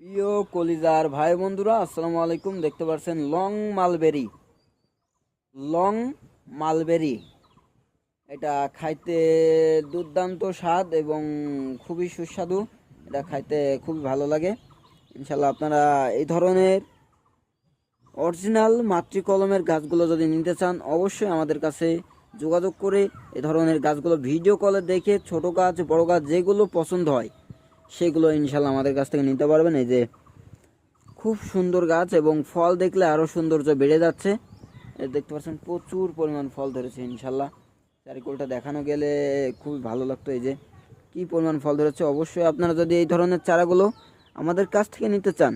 প্রিয় কলিজার ভাই বন্ধুরা, আসসালামু আলাইকুম। দেখতে পাচ্ছেন লং মালবেরি। এটা খাইতে দুর্দান্ত স্বাদ এবং খুবই সুস্বাদু। এটা খাইতে খুবই ভালো লাগে। ইনশাল্লাহ আপনারা এই ধরনের অরিজিনাল মাতৃ কলমের গাছগুলো যদি নিতে চান, অবশ্যই আমাদের কাছে যোগাযোগ করে এই ধরনের গাছগুলো ভিডিও কলে দেখে ছোট গাছ বড় গাছ যেগুলো পছন্দ হয় সেগুলো ইনশাল্লাহ আমাদের কাছ থেকে নিতে পারবেন। এই যে খুব সুন্দর গাছ এবং ফল দেখলে আরও সৌন্দর্য বেড়ে যাচ্ছে। দেখতে পাচ্ছেন প্রচুর পরিমাণ ফল ধরেছে ইনশাল্লাহ। চারিকোলটা দেখানো গেলে খুবই ভালো লাগতো। এই যে কী পরিমাণ ফল ধরেছে। অবশ্যই আপনারা যদি এই ধরনের চারাগুলো আমাদের কাছ থেকে নিতে চান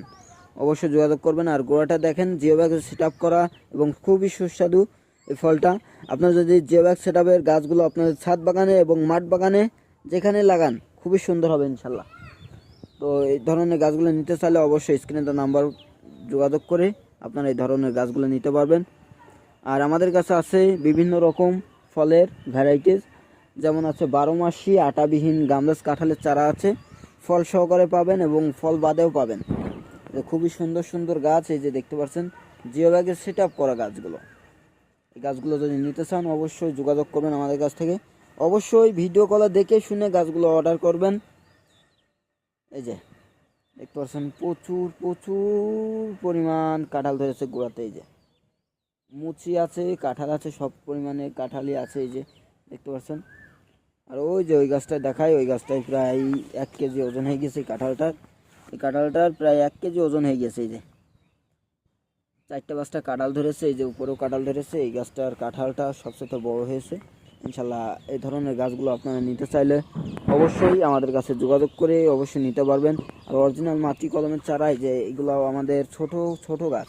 অবশ্যই যোগাযোগ করবেন। আর গোড়াটা দেখেন জিও ব্যাগ সেট আপ করা এবং খুবই সুস্বাদু এই ফলটা। আপনারা যদি জিও ব্যাগ সেট আপের গাছগুলো আপনাদের ছাদ বাগানে এবং মাঠ বাগানে যেখানে লাগান খুবই সুন্দর হবে ইনশাল্লাহ। তো এই ধরনের গাছগুলো নিতে চাইলে অবশ্যই স্ক্রিনে দেওয়া নাম্বার যোগাযোগ করে আপনারা এই ধরনের গাছগুলো নিতে পারবেন। আর আমাদের কাছে আছে বিভিন্ন রকম ফলের ভ্যারাইটিস, যেমন আছে 12 মাসি আটাবিহীন গামলাস কাঁঠালের চারা আছে, ফল সহকারে পাবেন এবং ফল বাদেও পাবেন। খুবই সুন্দর সুন্দর গাছ। এই যে দেখতে পাচ্ছেন জিও ব্যাগের সেট আপ করা গাছগুলো। এই গাছগুলো যদি নিতে চান অবশ্যই যোগাযোগ করবেন আমাদের কাছ থেকে। অবশ্যই ভিডিও কলে দেখে শুনে গাছগুলো অর্ডার করবেন। এই যে দেখতে পাচ্ছেন প্রচুর প্রচুর পরিমাণ কাঁঠাল ধরেছে গোড়াতে। এই যে মুচি আছে, কাঁঠাল আছে, সব পরিমাণে কাঁঠালই আছে। এই যে দেখতে পাচ্ছেন। আর ওই যে ওই গাছটায় দেখায়, ওই গাছটায় প্রায় 1 কেজি ওজন হয়ে গেছে। এই কাঁঠালটার প্রায় 1 কেজি ওজন হয়ে গেছে। এই যে 4-5টা কাঁঠাল ধরেছে। এই যে উপরেও কাঁঠাল ধরেছে। এই গাছটার কাঁঠালটা সবচেয়ে বড় হয়েছে ইনশাল্লাহ। এই ধরনের গাছগুলো আপনারা নিতে চাইলে অবশ্যই আমাদের কাছে যোগাযোগ করে অবশ্যই নিতে পারবেন। আর অরিজিনাল মাতৃ কলমের চারাই যে এগুলো আমাদের ছোট ছোট গাছ,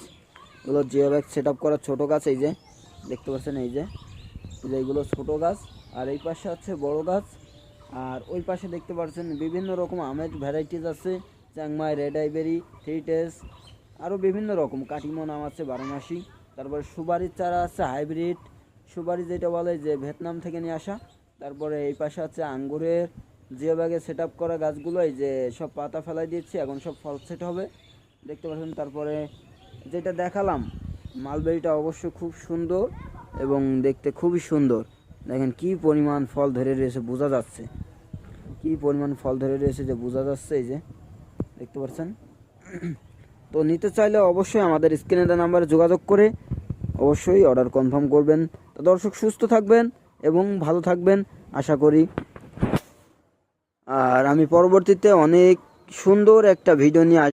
এগুলো জিও ব্যাগ সেট আপ করা ছোটো গাছ। এই যে দেখতে পাচ্ছেন, এই যে এইগুলো ছোটো গাছ। আর এই পাশে আছে বড় গাছ। আর ওই পাশে দেখতে পাচ্ছেন বিভিন্ন রকম আমের ভ্যারাইটিস আছে, চাংমাই, রেড আইবেরি, থ্রিটেস, আরও বিভিন্ন রকম কাটিমন আম আছে 12 মাসি। তারপরে সুপারির চারা আছে হাইব্রিড সুপারি, যেটা বলে যে ভিয়েতনাম থেকে নিয়ে আসা। তারপরে এই পাশে আছে আঙ্গুরের জিও ব্যাগে সেট আপ করা গাছগুলো। এই যে সব পাতা ফেলাই দিচ্ছি, এখন সব ফল সেট হবে দেখতে পাচ্ছেন। তারপরে যেটা দেখালাম মালবেরিটা অবশ্যই খুব সুন্দর এবং দেখতে খুবই সুন্দর। দেখেন কি পরিমাণ ফল ধরে রয়েছে, বোঝা যাচ্ছে কি পরিমাণ ফল ধরে রয়েছে যে বোঝা যাচ্ছে। এই যে দেখতে পাচ্ছেন। তো নিতে চাইলে অবশ্যই আমাদের স্ক্রিনে দেওয়া নাম্বারে যোগাযোগ করে অবশ্যই অর্ডার কনফার্ম করবেন। তো দর্শক সুস্থ থাকবেন এবং ভালো থাকবেন আশা করি। আর আমি পরবর্তীতে অনেক সুন্দর একটা ভিডিও নিয়ে